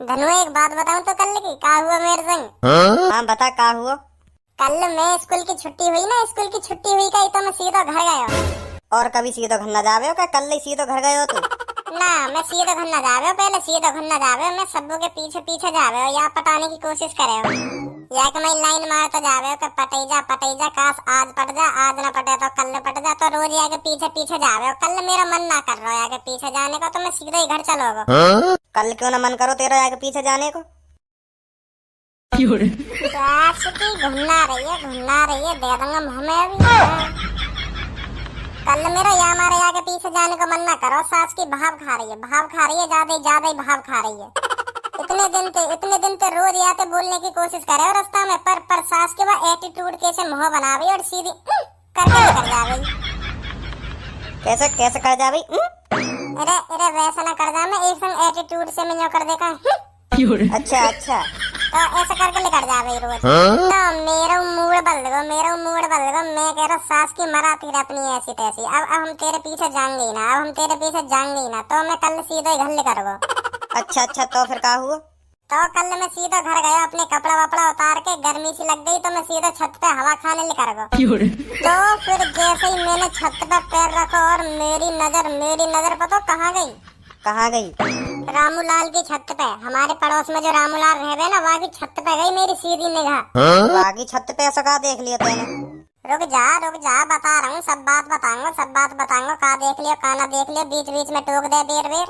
धनु एक बात बताऊं तो कल की का हुआ मेरे संग। हाँ बता का हुआ। कल मैं स्कूल की छुट्टी हुई ना, स्कूल की छुट्टी हुई का तो मैं सीधा घर गया। और कभी सीधो घर न जावे हो क्या? कल ही सीधो घर गए हो तू? ना मैं सीधा घर न जावे हो, पहले सीधा घर न जावे हो, मैं सबों के पीछे पीछे जावे हो या पटाने की कोशिश करे हो या कि मैं लाइन मारता जावे हो कि पटई जा काश आज पट जा, आज ना पटे तो कल पट जा, तो रोज या के पीछे पीछे जावे हो। कल मेरा मन ना कर रहा है या के पीछे जाने का, तो मैं सीधा ही घर चलोगा। कल क्यों ना मन करो तेरा आगे पीछे जाने को? सास की घूमना रही है दे दूंगा हमें अभी। कल मेरा या हमारे आगे पीछे जाने को मन ना करो। सास की भाव खा रही है, ज्यादा ही भाव खा रही है। इतने दिन ते रोज आते बोलने की कोशिश करे और रास्ता में पर सास के बाद एटीट्यूड कैसे मुंह बना रही और सीधी करके निकल जा रही। कैसे कर जा भाई? अरे वैसा ना कर जा, मैं एक संग एटीट्यूड से मैं कर देखा। अच्छा तो ऐसा करके निकल जा रही रोज। तो मेरा मूड बदल गो। मैं कह रहा सास की मराती रह अपनी ऐसी तैसी। अब हम तेरे पीछे जाएंगे ना, तो मैं कल सीधे घर लेकर गो। अच्छा तो फिर का हुआ? तो कल मैं सीधा घर गया, अपने कपड़ा वपड़ा उतार के, गर्मी सी लग गई तो मैं सीधा छत पे हवा खाने लेकर गो। तो फिर जैसे ही मैंने छत पे पैर रखा और मेरी नजर पता कहाँ गई? रामूलाल की छत पे। हमारे पड़ोस में जो रामूलाल रहे ना, वहाँ की छत पे गई मेरी सीधी निगाह। वहाँ की छत पे ऐसा का देख लिया तूने? रुक जा बता रहा हूँ, सब बात बताऊंगा। का देख लिया का ना देख लिया, बीच में टोक दे बेर।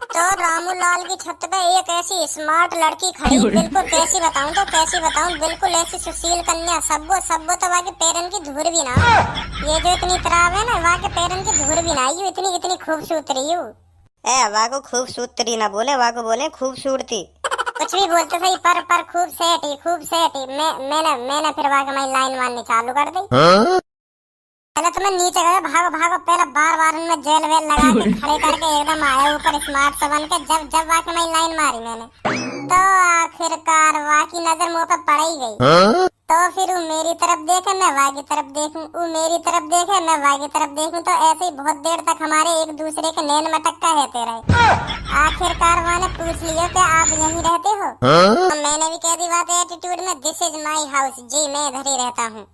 तो रामूलाल की छत पे एक ऐसी स्मार्ट लड़की खड़ी, बिल्कुल कैसी बताऊं, बिल्कुल ऐसी सुशील कन्या। सब्बो तो वहाँ के पेरन की धूर भी ना, ये जो इतनी तराव है ना, वहाँ के पेरन की धूर भी ना, इतनी खूबसूरती हूँ। वाह को खूबसूरती ना बोले, वाह को बोले खूबसूरती। कुछ भी बोलते सही, पर खूब सेठी। मैंने फिर वहाँ मैं लाइन मारनी चालू कर दी। पहले तो मैं नीचे गया, भागो, पहले बार उनमें जेल वेल लगा के खड़े करके एकदम आया ऊपर स्मार्ट से बन के। जब वहाँ मैं लाइन मारी मैंने, तो आखिरकार वहाँ की नजर मुँह पे पड़ ही गई। तो फिर वो मेरी तरफ देखे, मैं वहाँ की तरफ देखूं, वो मेरी तरफ देखे, मैं वहाँ की तरफ देखूं, तो ऐसे ही बहुत देर तक हमारे एक दूसरे के नैन में टक्का रहते रहे। आखिरकार वहाँ ने पूछ लिया कि आप यहीं रहते हो? तो मैंने भी कह दी बात एटीट्यूड में, दिस इज माई हाउस, जी मैं इधर ही रहता हूँ।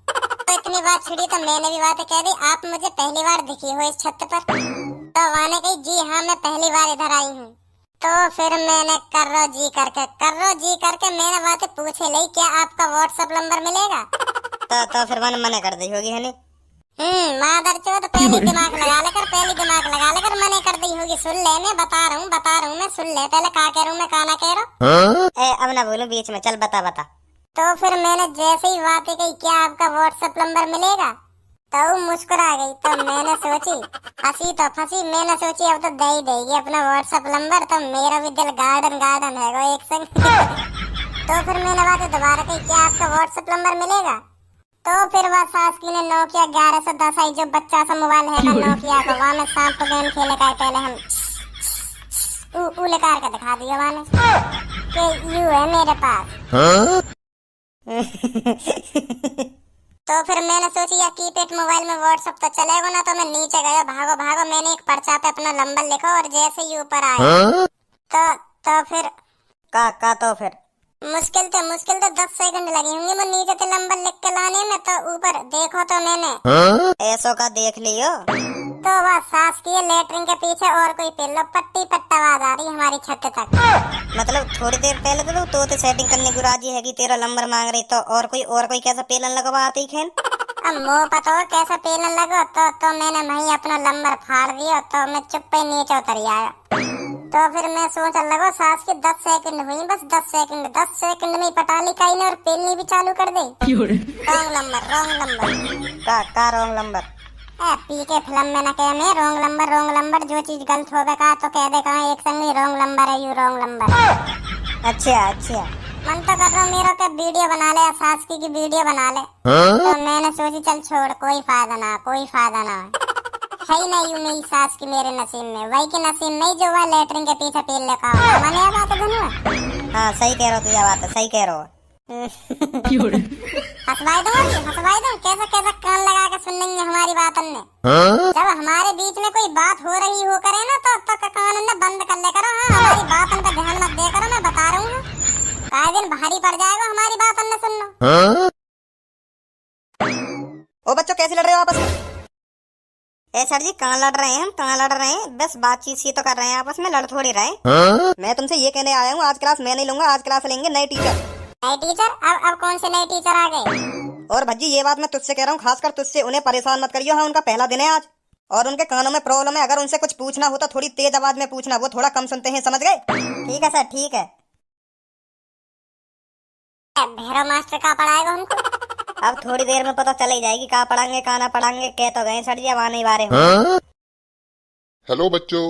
तो इतनी बात छिड़ी तो मैंने भी बात कह दी, आप मुझे पहली बार दिखी हो इस छत पर? तो वहाँ ने कही जी हाँ मैं पहली बार इधर आई हूँ। तो फिर मैंने कर्रो जी करके मैंने बात पूछे ली, क्या आपका व्हाट्सएप नंबर मिलेगा? तो फिर मैंने मना कर दी होगी है नी? मादर चोद, पहली दिमाग लगा लेकर मना कर दी होगी। सुन ले, मैं बता रहा हूँ मैं, सुन ले पहले का कह रहा हूँ मैं, का ना कह रहा। अब ना बोलो बीच में, चल बता। तो फिर मैंने जैसे ही बातें कही, क्या आपका व्हाट्सएप नंबर मिलेगा? तो वो मुस्कुरा गई। तो मैंने सोची, हंसी तो फंसी, मैंने सोची अब तो दे ही देगी अपना व्हाट्सएप नंबर, तो मेरा भी दिल गार्डन है एक संग। तो फिर मैंने बात दोबारा कही, क्या आपका व्हाट्सएप नंबर मिलेगा? तो फिर वह सास की ने नोकिया 1110 आई, जो बच्चा सा मोबाइल है का नोकिया को, वहाँ में सांप को गेम खेले का पहले हम लेकर के दिखा दिया वहाँ ने कि यू है मेरे पास। तो फिर मैंने सोची या कीपैड मोबाइल में व्हाट्सएप तो चलेगा ना, तो मैं नीचे गया, भागो मैंने एक पर्चा पे अपना नंबर लिखा और जैसे ही ऊपर आया तो फिर तो फिर मुश्किल तो 10 सेकंड लगी होंगे मैं नीचे से नंबर लिख के लाने में। तो ऊपर देखो तो मैंने ऐसो का देख लियो, तो वह सास की लेटरिन के पीछे और कोई पिल्लो पट्टा आवाज आ रही हमारी छत तक। मतलब थोड़ी देर पहले तो सेटिंग करने को राजी है कि तेरा नंबर मांग रही, तो और कोई कैसा पेलन लगवा आती खेन? अब मुँह पता हो कैसा पेलन लगो। तो मैंने वही अपना नंबर फाड़ दिया, तो मैं चुप्पे नीचे उतर आया। तो फिर मैं सोच लगा सास की 10 सेकंड हुई, बस 10 सेकंड में पटाली काई ने और पेलनी भी चालू कर दी। रॉन्ग नंबर का रॉन्ग नंबर? पीके फिल्म में न कहे मैं रॉन्ग नंबर, जो चीज गलत होवे का तो कह दे कहा एक संग रॉन्ग नंबर है, यू रॉन्ग नंबर। अच्छा मन तो कर रहा मेरा के वीडियो बना ले, सास की वीडियो बना ले। तो मैंने सोची चल छोड़, कोई फायदा ना है ही नहीं, मेरी सास की मेरे नसीब में, वही के नसीब नहीं जो वह लेटरिन के पीछे पील लेका हो। मैंने यह बात धनुआ। हाँ सही कह रहे हो, तू यह बात सही कह रहे हो। हंसवाई दो कैसा कान लगा के सुन लेंगे हमारी बात ने। जब हमारे बीच में कोई बात हो रही हो करे ना, तो कान ने बंद कर ले करो। हाँ हमारी बात पे ध्यान मत दे करो, मैं बता रहा हूँ काय दिन भारी पड़ जाएगा हमारी बात अन्य सुन लो। ओ बच्चों कैसे लड़ रहे हो आपस में? ए सर जी कहाँ लड़ रहे हैं हम, कहाँ लड़ रहे हैं? बस बातचीत सी तो कर रहे हैं आपस में, लड़ थोड़ी रहे। मैं तुमसे ये कहने आया हूँ, आज क्लास मैं नहीं लूंगा, आज क्लास लेंगे नए टीचर। नए टीचर? अब कौन से नए टीचर आ गए? और भज्जी ये बात मैं तुझसे कह रहा हूँ, खासकर तुझसे, उन्हें परेशान मत करियो। हाँ उनका पहला दिन है आज, और उनके कानों में प्रॉब्लम है। अगर उनसे कुछ पूछना हो तो थोड़ी तेज आवाज में पूछना, वो थोड़ा कम सुनते हैं, समझ गए? ठीक है सर, ठीक है। भैरव मास्टर का पढ़ाएगा हमको? अब थोड़ी देर में पता चल ही जाएगी कहाँ पढ़ाएंगे कहाँ ना पढ़ाएंगे। कह तो गए सर जी अब आने ही वाले हो। हेलो बच्चों।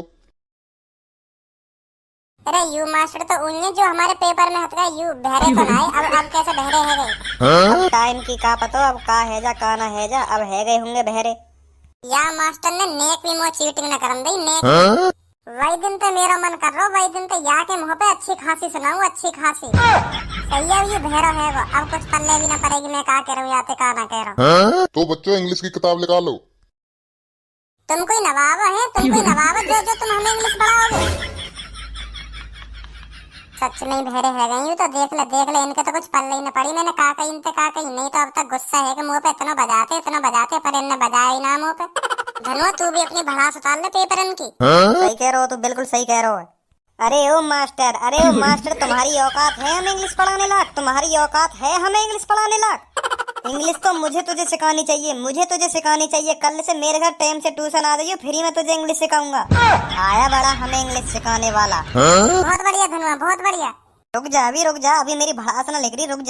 अरे यू मास्टर तो उनने जो हमारे पेपर में हटका यू बहरे तो नहीं, अब कैसे बहरे है गए? अब टाइम की का पतो, अब का है जा का ना है जा, अब है गए होंगे बहरे। या मास्टर ने नेक भी मो चीटिंग न करम दई नेक। वही दिन तो मेरा मन कर रहा, वही दिन तो या के मुंह पे अच्छी खासी सुनाऊं, अच्छी खासी। सही है ये बहरा है वो, अब कुछ पल्ले भी ना पड़ेगी मैं का कह रहा हूँ याते का ना कह रहा हूँ। तो बच्चों इंग्लिश की किताब निकालो। तुम कोई नवाब है, तुम कोई नवाब है जो तुम हमें इंग्लिश पढ़ाओगे? सच में ही बहरे है गई तो देख ले इनके तो कुछ पल्ले ही न पड़ी। मैंने का कही इनते का कही नहीं तो अब तक गुस्सा है कि मुंह पे इतना बजाते पर इनने बजाया ही ना मुंह पे। धनुआ तू भी अपनी भड़ास उतार ले पेपर इनकी। सही कह रहे हो, तो बिल्कुल सही कह रहे हो। अरे ओ मास्टर तुम्हारी औकात है हमें इंग्लिश पढ़ाने लायक? तुम्हारी औकात है हमें इंग्लिश पढ़ाने लायक? इंग्लिश तो मुझे तुझे सिखानी चाहिए। कल से मेरे घर टाइम से ट्यूशन आ जाइयो, फ्री में तुझे इंग्लिश सिखाऊंगा। आया बड़ा हमें इंग्लिश सिखाने वाला। बहुत बढ़िया धनुआ, बहुत बढ़िया। रुक जा, अभी मेरी भाषा ना लिख रही, रुक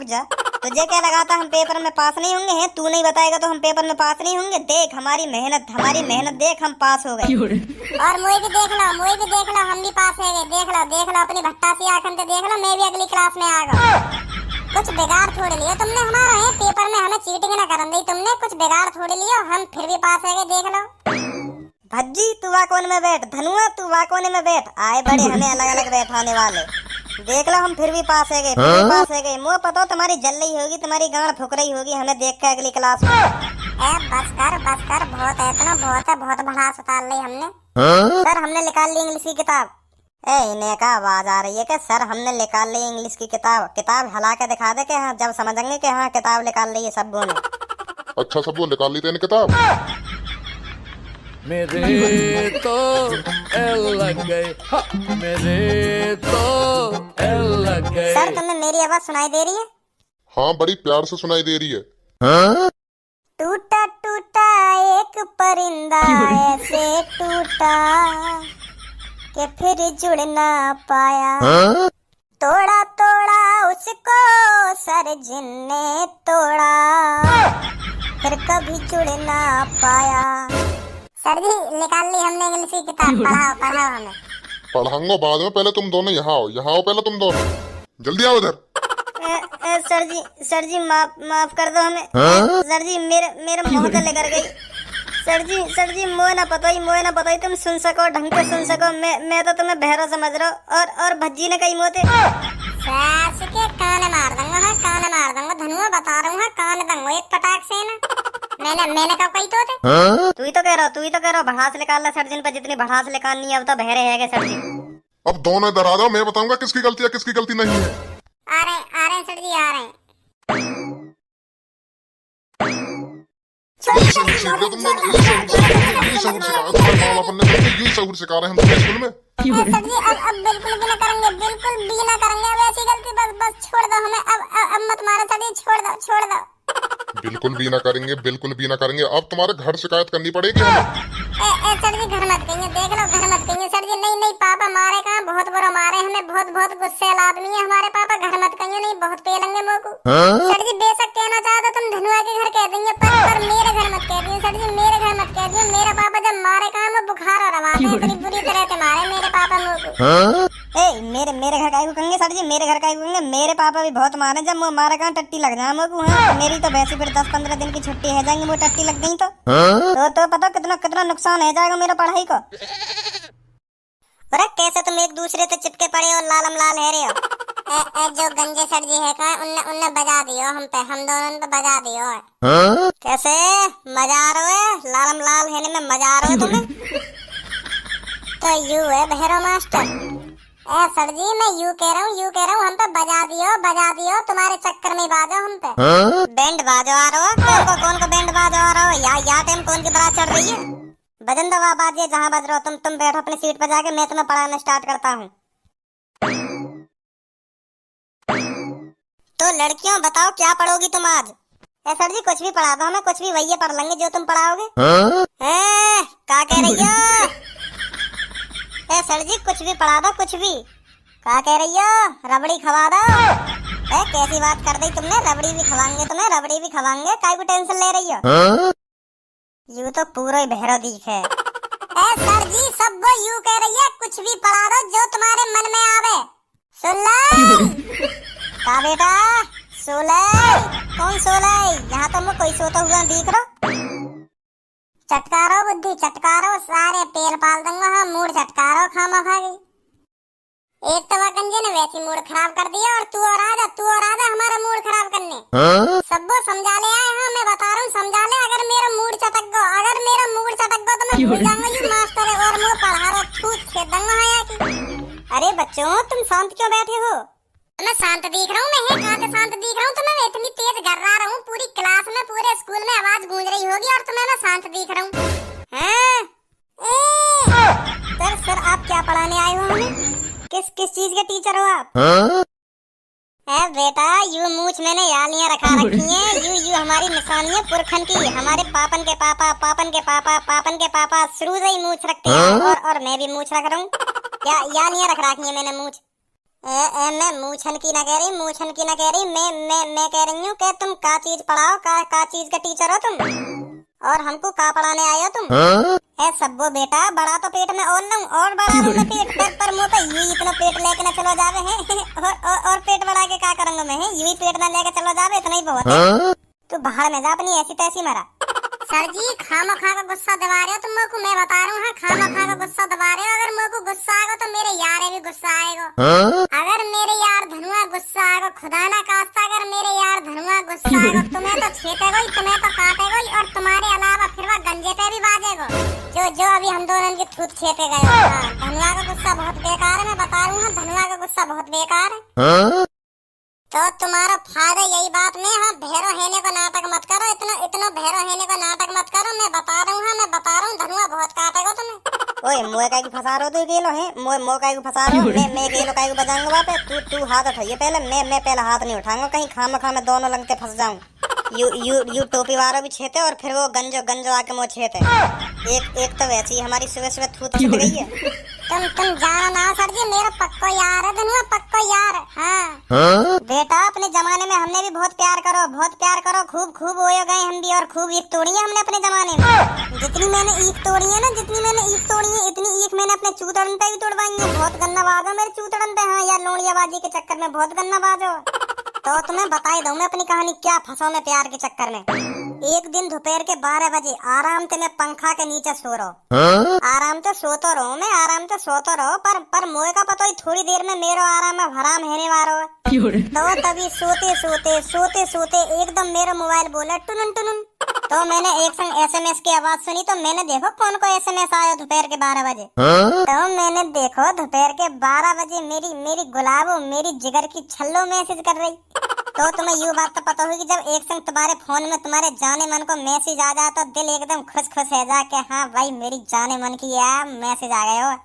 जा। तुझे क्या लगा था हम पेपर में पास नहीं होंगे? हैं तू नहीं बताएगा तो हम पेपर में पास नहीं होंगे? देख हमारी मेहनत देख, हम पास हो गए। और मुझे भी देख लो हम भी पास हो गए। देख लो अपनी भट्टा सी आंखन से देख लो, मैं भी अगली क्लास में आ गया। कुछ बिगाड़ थोड़ी लिया तुमने हमारा, है पेपर में हमें चीटिंग ना करन दी तुमने, कुछ बिगाड़ थोड़ी लिया, हम फिर भी पास हो गए। देख लो भज्जी तू वा कोने में बैठ, धनुआ तू वा कोने में बैठ। आए बड़े हमें अलग अलग बैठाने वाले। देख लो हम फिर भी पास है गए, मुँह पता तुम्हारी जल रही होगी, तुम्हारी गांड फुक रही होगी हमें देख के अगली क्लास में। बस कर बहुत है, इतना बहुत भड़ास उतार ली हमने। सर हमने निकाल ली इंग्लिश की किताब। इन्हें का आवाज आ रही है कि सर हमने निकाल ली इंग्लिश की किताब हला के दिखा दे के हाँ, जब समझेंगे कि हाँ किताब निकाल ली है सबों ने। अच्छा सबको निकाल ली तेने किताब। मेरे तो एल लग गए, मेरे तो एल लग गए। सर तुम्हें मेरी आवाज सुनाई दे रही है? हाँ बड़ी प्यार से सुनाई दे रही है। टूटा एक परिंदा ऐसे टूटा कि फिर जुड़ ना पाया। तोड़ा उसको सर जिनने तोड़ा, फिर कभी जुड़ ना पाया। सर जी निकाल ली हमने इंग्लिश की किताब, पढ़ाओ हमें। पढ़ाऊंगा बाद में, पहले तुम दोनों यहाँ आओ पहले तुम दोनों, जल्दी आओ इधर। सर जी माफ कर दो हमें। सर जी मेरे मुंह से लेकर गई। सर जी मोए ना पता तुम सुन सको, ढंग से सुन सको। मैं तो तुम्हें बहरा समझ रहा हूँ। और भज्जी ने कही मोते सास के कान मार दूंगा धनुआ बता रहा हूँ, कान दूंगा एक पटाख से ना। मैंने कब कही तो तू ही तो कह रहा भड़ास निकाल ला सर जिन पे, जितनी भड़ास निकालनी है अब तो बहरे है सर जी। अब दोनों इधर आ जाओ, मैं बताऊंगा किसकी गलती है किसकी गलती नहीं है। आ रहे हैं सर जी आ रहे हैं। यही शहूर सिखा रहे हैं हम तुम्हें स्कूल में। सर जी अब बिल्कुल भी ना करेंगे अब ऐसी गलती। बस छोड़ दो हमें, अब मत मारो सर जी, छोड़ दो। बिल्कुल भी ना करेंगे। अब तुम्हारे घर शिकायत करनी पड़ेगी हमें। सर जी घर मत कहिए, देख लो घर मत कहिए सर जी। नहीं पापा मारे कहाँ, बहुत बुरा मारे हमें, बहुत गुस्से आदमी है हमारे पापा। घर मत कहिए, नहीं बहुत पेलेंगे मोको। सर जी बेशक कहना चाहते तुम धनुआ के घर कह देंगे, पर मेरे घर मत कह दिए सर जी, मेरे घर मत कह दिए। मेरे पापा जब मारे कहाँ वो बुखार और रवाते इतनी बुरी तरह से मारे मेरे पापा मोको। मेरे घर का कहेंगे सर जी, मेरे घर का कहेंगे। मेरे पापा भी बहुत मारे, जब वो मारे कहाँ टट्टी लग जाए मोको। हाँ मेरी तो वैसे फिर 10-15 दिन की छुट्टी है जाएंगी, वो टट्टी लग गई तो पता कितना नुकसान है जाएगा मेरा पढ़ाई को। अरे कैसे तुम एक दूसरे से चिपके पड़े हो, लालम लाल है रहे हो। जो गंजे सर जी है कहाँ, उनने बजा दियो हम पे, हम दोनों पे बजा दियो। कैसे मजा आ रहा है, लालम लाल है में मजा आ रहा है तुम्हें? तो यू है बहरो मास्टर। ए सर जी मैं यूं कह रहा हूँ हम पे बजा दियो तुम्हारे चक्कर में बाजो हम पे। बैंड बाजो आ रहा हो? कौन को बैंड बाजो आ रहा हो? या टाइम कौन की बारात चढ़ रही है? बजन दो आप बाजिए जहाँ बज रहे हो। तुम बैठो अपनी सीट पर जाके, मैं तुम्हें पढ़ाना स्टार्ट करता हूँ। तो लड़कियों बताओ क्या पढ़ोगी तुम आज? सर जी कुछ भी पढ़ा दो हमें, कुछ भी वही पढ़ लेंगे जो तुम पढ़ाओगे। क्या कह रही हो? सर जी कुछ भी पढ़ा दो, कुछ भी। क्या कह रही हो? रबड़ी खवा दो। कैसी बात कर दी तुमने? रबड़ी भी खवाएंगे तुम्हें, रबड़ी भी खवाएंगे। काय को टेंशन ले रही हो? यूं तो पूरा ही बहरो दिख है। सर जी सब वो यूं कह रही है कुछ भी पढ़ा दो जो तुम्हारे मन में आवे। सुन ले का बेटा, सोलई कौन सोलई? यहाँ तो मैं कोई सोता हुआ दिख रहा। चटकारो बुद्धि चटकारो, सारे पेड़ पाल दूंगा। हाँ मूड चटकारो खामा खागी। एक तो वकंजे ने वैसी मूड खराब कर दिया और तू और आजा हमारा मूड खराब करने। सबको समझा ले आए। हाँ मैं बता रहा हूँ समझा ले। अगर मेरा मूड चटक गो तो मैं भूल जाऊंगा ये मास्टर है और मुझे पढ़ा रहा छूट छेद दूंगा यहाँ की। अरे बच्चों तुम शांत क्यों बैठे हो? मैं शांत दिख रहा हूँ। मैं कहाँ से शांत दिख रहा हूँ? तो मैं इतनी तेज गर्रा रहा हूँ, पूरी क्लास में पूरे स्कूल में आवाज गूंज रही होगी और तुम्हें मैं शांत दिख रहा हूँ। सर आप क्या पढ़ाने आए हो हमें? किस चीज के टीचर हो आप? बेटा यू मूछ मैंने यालियां रखा रखी हैं। यू हमारी निशानी है पुरखन की। हमारे पापन के पापा शुरू से ही मूछ रखते हैं और मैं भी मूछ रख रहा हूँ। यालियां रख रखी है मैंने मूछ। मैं मूछन की ना कह रही, मैं कह रही हूँ कि तुम का चीज पढ़ाओ, का चीज का टीचर हो तुम और हमको का पढ़ाने आए हो तुम? सबो बेटा बड़ा तो पेट में और लूं और बड़ा लूं मैं पेट पर मुंह पे यूं इतना पेट लेके ना चलो जावे हैं और पेट बढ़ा के क्या करूंगा मैं? यूं ही पेट ना लेके चलो जावे, इतना ही बहुत है। तू बाहर में जा अपनी ऐसी तैसी मरा। सर जी खामखा का गुस्सा दबा रहे हो तुम मेरे को। मैं बता रहा हूँ हाँ खामखा का गुस्सा दबा रहे हो। अगर मेरे को गुस्सा आएगा तो मेरे यार भी गुस्सा आएगा। अगर मेरे यार धनुआ गुस्सा आएगा, खुदा ना खास्ता अगर मेरे यार धनुआ गुस्सा आएगा तुम्हें तो छेटेगा ही, तुम्हें तो काटेगा ही और तुम्हारे अलावा फिर वह गंजे पे भी बाजेगा जो अभी हम दोनों की थूत छेटे गए। धनुआ का गुस्सा बहुत बेकार है। मैं बता रहा हूँ धनुआ का गुस्सा बहुत बेकार है। तो तुम्हारा फायदा यही बात में। हाँ भैरो हेने को नाटक मत करो, इतना भैरो हेने को नाटक मत करो। मैं बता रहा हूँ धनुआ बहुत काटेगा तुम्हें। ओए मोए काई को फंसा रहो? तू गेलो है मोए काई को फंसा रहो? मैं गेलो काई को बजाऊंगा वहाँ पे? तू हाथ उठाइए पहले। मैं पहले हाथ नहीं उठाऊंगा, कहीं खामखा में दोनों लंगते फंस जाऊं। यू टोपी वाला भी छेते और फिर वो गंजो आके मुँह छेते। एक तो वैसी हमारी सुबह थूत छिट गई है। तुम जानो ना सर जी मेरा पक्को यार है धनुआ, पक्को यार। हाँ बेटा अपने जमाने में हमने भी बहुत प्यार करो खूब होए गए हम भी और खूब ईख तोड़ी है हमने अपने जमाने में। जितनी मैंने ईख तोड़ी है इतनी ईख मैंने अपने चूतड़न पे भी तोड़वाई है। बहुत गन्ना बाज हो मेरे चूतड़न पे। हाँ यार लोड़ियाबाजी के चक्कर में बहुत गन्ना बाज हो। तो तुम्हें बता दूं मैं अपनी कहानी क्या फंसा मैं प्यार के चक्कर में। एक दिन दोपहर के 12 बजे आराम से मैं पंखा के नीचे सो रहा। आराम से सोता रहो पर मोए का पता ही थोड़ी देर में मेरो आराम में हराम हेने वाला है। तो तभी सोते एकदम मेरा मोबाइल बोला टुनुन। तो मैंने एक संग SMS की आवाज सुनी। तो मैंने देखो कौन को SMS आया दोपहर के 12 बजे। तो मैंने देखो दोपहर के 12 बजे मेरी गुलाबो मेरी जिगर की छल्लो मैसेज कर रही। तो तुम्हें यू बात तो पता होगी जब एक संग तुम्हारे फोन में तुम्हारे जाने मन को मैसेज आ जाए तो दिल एकदम खुश है जा के हाँ भाई मेरी जाने मन की मैसेज आ गए हो।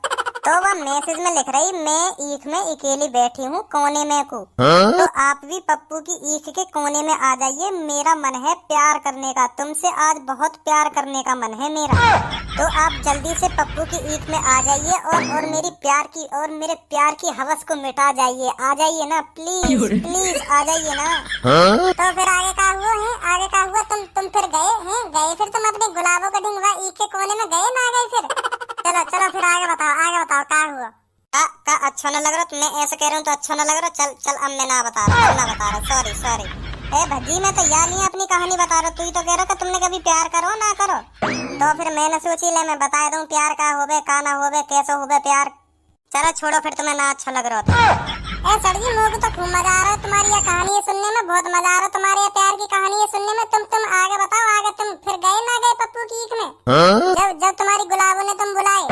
तो वह मैसेज में लिख रही मैं ईख में अकेली बैठी हूँ कोने में को। तो आप भी पप्पू की ईख के कोने में आ जाइए, मेरा मन है प्यार करने का, तुमसे आज बहुत प्यार करने का मन है मेरा। तो आप जल्दी से पप्पू की ईख में आ जाइए और मेरी प्यार की और मेरे प्यार की हवस को मिटा जाइए। आ जाइए ना प्लीज आ जाइए ना। तो फिर आगे का हुआ तुम फिर गए फिर तुम अपने गुलाबों का ढूंढवा ईख के कोने में गए ना गए फिर? चलो फिर आगे बताओ क्या हुआ? का अच्छा न लग रहा? मैं ऐसे कह रहा हूँ तो अच्छा न लग रहा? चल अब मैं ना बता रहा सॉरी। भजी मैं तो यार नहीं अपनी कहानी बता रहा। तू ही तो कह रहा तुमने कभी प्यार करो ना करो। तो फिर मैंने सोची ले मैं बता दूं प्यार का होवे का ना होवे कैसे होवे प्यार। चलो छोड़ो फिर तुम्हें ना अच्छा लग रहा था। सर जी मुझे तो खूब मजा आ रहा है तुम्हारी ये कहानी सुनने में, बहुत मजा आ रहा है तुम्हारी ये प्यार की कहानी सुनने में। तुम आगे बताओ आगे तुम फिर गए ना गए पप्पू की ईख में जब तुम्हारी गुलाबों ने तुम बुलाए?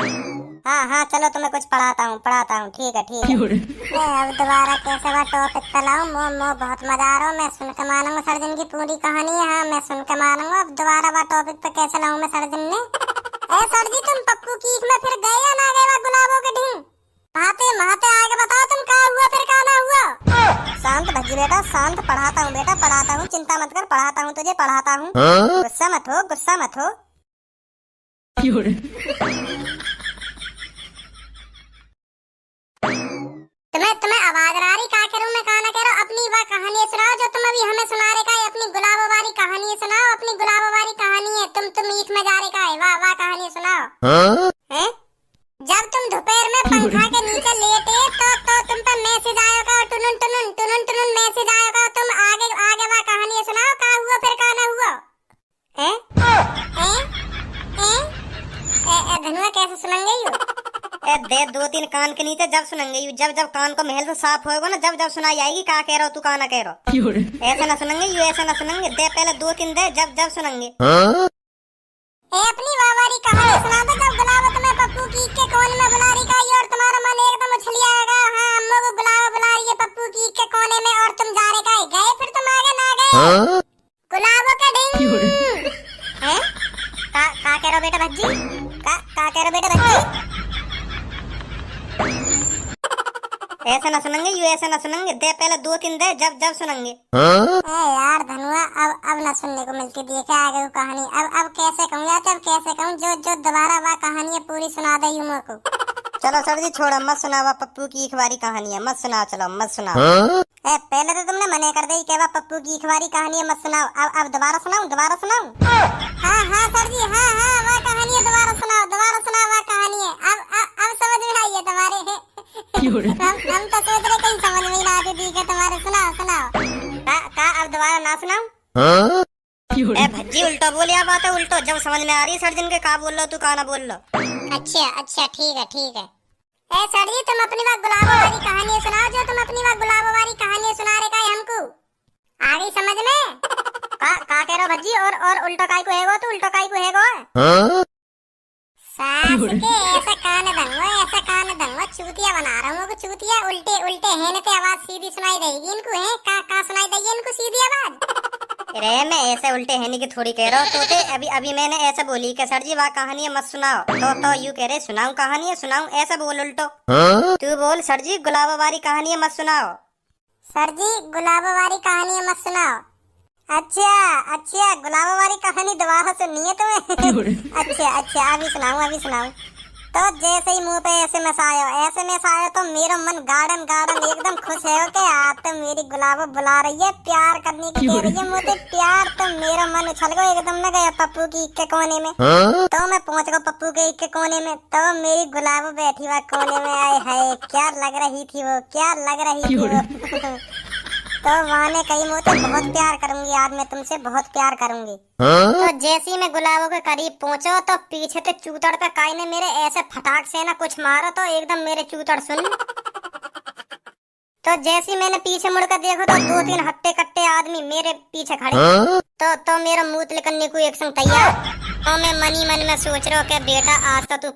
हाँ चलो तुम्हें कुछ पढ़ाता हूँ ठीक है अब दोबारा कैसे बा टॉपिक तलाऊं मो बहुत मजा आ रहा हूँ। मैं सुन के मानूंगा सर्जन की पूरी कहानी है। हाँ मैं सुन के मानूंगा। अब दोबारा बा टॉपिक पे कैसे लाऊं मैं सर्जन ने। सर जी तुम पप्पू की ईख में फिर गए या ना गए गुलाबों के ढींग? महाते आगे बताओ तुम क्या हुआ फिर क्या ना हुआ। शांत भज्जी बेटा शांत, पढ़ाता हूँ बेटा पढ़ाता हूँ, चिंता मत कर, पढ़ाता हूँ तुझे पढ़ाता हूँ। गुस्सा मत हो। तुम्हें आवाज आ रही क्या करूं मैं क्या ना कह रहा हूं? अपनी वह कहानी सुनाओ जो तुम अभी हमें सुना रहे का। अपनी गुलाबों वाली कहानी सुनाओ। अपनी गुलाबों वाली कहानी है। तुम ईख में जा रहे का है। वाह कहानी सुनाओ। हैं? जब तुम दोपहर में पंखा के नीचे लेटे तो तुम पर मैसेज आया का। टुनुन मैसेज आया का। तुम आगे वह कहानी सुनाओ। क्या हुआ फिर क्या ना हुआ? हैं? धनुआ कैसे सुनेंगे यू? दे 2-3 कान के नीचे जब सुनेंगे यू। जब कान को महल से साफ होएगा ना, जब सुनाई आएगी क्या कह रहा हो तू क्या ना कह रहा हो। ऐसा ना सुनेंगे यू, ऐसा ना सुनेंगे। दे पहले 2-3 दे जब सुनेंगे। अपनी वावारी कहानी सुना दो। जब गुलाब तुम्हें पप्पू की के कोने में बुला रही का और तुम्हारा मन एकदम उछलियाएगा। हाँ अम्मा को गुलाब बुला रही है पप्पू की के कोने में और तुम जा रहे का गए फिर तुम आगे ना गए। गुलाबों के ढिंग हैं? का कह रहे हो बेटा भज्जी? का कह रहे हो बेटा भज्जी? ऐसा ना सुनेंगे यू, ऐसा ना सुनेंगे। दे पहले 2-3 दे जब सुनेंगे। यार धनुआ अब ना सुनने को मिलती देखे आगे वो कहानी। अब कैसे कहूँ या अब कैसे कहूँ जो दोबारा वह कहानी है पूरी सुना दे यू मेरे को। चलो सर जी छोड़ो मत सुनावा। पप्पू की ईखवारी कहानी है मत सुनाओ। चलो मत सुनाओ। पहले तो तुमने मना कर दी कि पप्पू की ईखवारी कहानी है मत सुनाओ। अब दोबारा सुनाऊं? हाँ सर जी हाँ वह कहानी है। दोबारा सुनाओ वह कहानी है। अब समझ में आई है तुम्हारे। हम तो सोच रहे कहीं समझ में ना आती थी कि तुम्हारे। सुनाओ का अब दोबारा ना सुनाऊं? भज्जी उल्टा बोल या बात है उल्टो। जब समझ में आ रही है सर्जन के का बोल लो तू का ना बोल लो। अच्छा ठीक है। सर जी तुम अपनी बात गुलाबों वाली कहानी सुनाओ जो तुम अपनी बात गुलाबों वाली कहानी सुना रहे का हमको। आ गई समझ में? का कह रहा भज्जी? और उल्टा काय को हैगो तू? उल्टा काय को हैगो? सास के ऐसा कान दंगो चूतिया बना रहा हूँ। चूतिया उल्टे है न ते आवाज सीधी सुनाई देगी इनको। है का सुनाई देगी इनको सीधी आवाज? अरे मैं ऐसे उल्टे है नहीं कि थोड़ी कह रहा हूँ। तो अभी मैंने ऐसे बोली कि सर जी वह कहानी है मत सुनाओ। तो यू कह रहे सुनाऊं कहानी है सुनाऊं। ऐसा बोल उल्टो। तू बोल सर जी गुलाबों वाली कहानी है मत सुनाओ। सर जी गुलाबों वाली कहानी है मत सुनाओ। अच्छा गुलाबों वाली कहानी दोबारा सुननी है तुम्हें? अच्छा अभी सुनाऊं। तो जैसे ही मुंह पे ऐसे में आयो तो मेरा मन गार्डन एकदम खुश है कि आज तो मेरी गुलाबो बुला रही है प्यार करने की कह रही है मुझे प्यार। तो मेरा मन उछल गया एकदम न गया पप्पू की ईख के कोने में। तो मैं पहुंच गया पप्पू के ईख के कोने में। तो मेरी गुलाबो बैठी हुआ कोने में। आए हाय क्या लग रही थी वो। तो वहाँ ने कही मुझे बहुत प्यार करूंगी आज मैं तुमसे बहुत प्यार करूंगी। तो जैसे ही मैं गुलाबों के करीब पहुंचो तो पीछे से चूतड़ पे काई ने मेरे ऐसे फटाक से ना कुछ मारो तो एकदम मेरे चूतड़ सुन। तो जैसे ही मैंने पीछे मुड़कर देखो तो 2-3 हट्टे कट्टे आदमी मेरे पीछे खड़े। तो मेरा मुंह निकलने को एक संग तैयार। तो मैं मनी मन में सोच रहा हूँ कि बेटा आज तो तू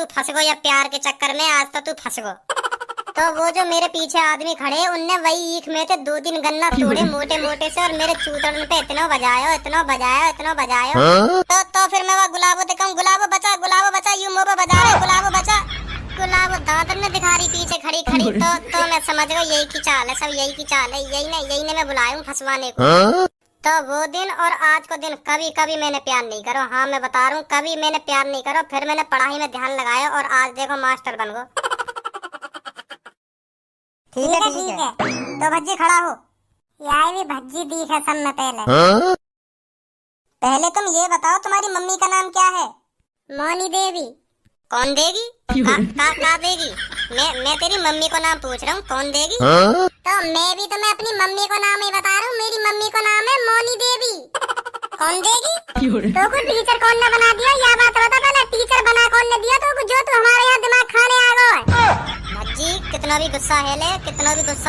फंस गो या प्यार के चक्कर में आज तो तू फंस गो। तो वो जो मेरे पीछे आदमी खड़े उनने वही ईख में से 2-3 गन्ना तोड़े मोटे से और मेरे चूतड़ पे इतना बजायो। तो फिर मैं वो गुलाबो दिखाऊं गुलाबो बचा यूं मुंह पे बजा रहे गुलाबो दांत में दिखा रही पीछे खड़ी। तो मैं समझ गया यही की चाल है सब यही की चाल है। यही ने मैं बुलाया हूँ फंसवाने को। तो वो दिन और आज को दिन कभी मैंने प्यार नहीं करो। हाँ मैं बता रहा हूँ कभी मैंने प्यार नहीं करो। फिर मैंने पढ़ाई में ध्यान लगाया और आज देखो मास्टर बन गो। ठीक है। तो भज्जी खड़ा हो। यार भी भज्जी दी है सब में पहले तुम ये बताओ तुम्हारी मम्मी का नाम क्या है? मोनी देवी। कौन देगी? का देगी? मैं तेरी मम्मी को नाम पूछ रहा हूँ कौन देगी? तो मैं भी तुम्हें अपनी मम्मी को नाम ही बता रहा हूँ। मेरी मम्मी को नाम है मोनी देवी। कौन देगी? तो को टीचर कौन ने बना दिया या बात बता पहले। टीचर बना कौन ने दिया तो जो तू हमारे यहाँ दिमाग खाने आ गया है। भज्जी कितना भी गुस्सा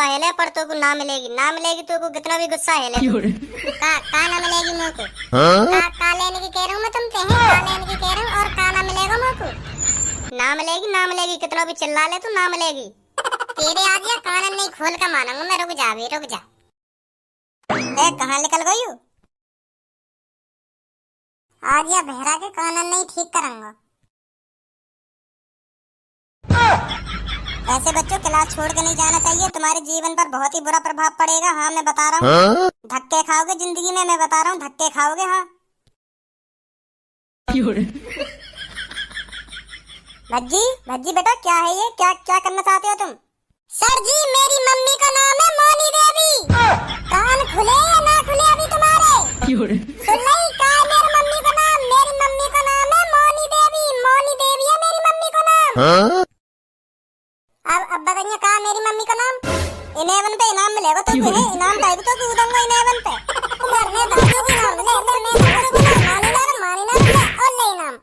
है ले पर तो को ना मिलेगी तो को कितना भी गुस्सा है ले का ना मिलेगी मुझे को। का लेने की कह रहा हूँ मैं तुमसे। का लेने की कह रहा हूँ और का ना मिलेगा मुझे को। नाम लेगी कितना भी चिल्ला ले तू नाम लेगी। तेरे आ गया कानन नहीं खोल कर मानूंगा मैं। रुक जा अभी रुक जा। ए कहाँ निकल गई हूँ? आ गया बहरा के कानन नहीं ठीक करूंगा। ऐसे बच्चों क्लास छोड़ के नहीं जाना चाहिए, तुम्हारे जीवन पर बहुत ही बुरा प्रभाव पड़ेगा। हाँ मैं बता रहा हूँ। धक्के खाओगे जिंदगी में, मैं बता रहा हूँ धक्के खाओगे। हाँ भज्जी भज्जी बेटा क्या है ये? क्या क्या करना चाहते हो तुम? सर जी मेरी मम्मी का नाम है मोनी देवी। कान खुले या ना खुले अभी तुम्हारे? सुन नहीं कहा मेरी मम्मी का नाम? मेरी मम्मी का नाम है मोनी देवी। मोनी देवी है मेरी मम्मी का नाम। अब बताइए कहा मेरी मम्मी का नाम? 11 पे इनाम मिलेगा तो है। इनाम टाइप तो कूदूंगा 11 पे। मरने दादू भी नाम ले मानी ना ले और ले इनाम।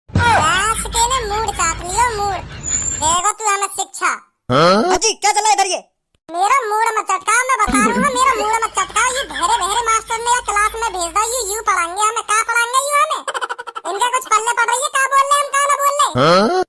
रास के ने मूड काट लियो मूड। देगा तू हमें शिक्षा। जी क्या चला इधर ये? मेरा मूड मत चटका, मैं बता रहा हूँ मेरा मूड मत चटका। ये बहरे मास्टर मेरा क्लास में भेज दा। यू पढ़ाएंगे हमें। क्या पढ़ाएंगे यू हमें? इनका कुछ पल्ले पड़ रही है। क्या बोल रहे हम क्या ना बोल रहे?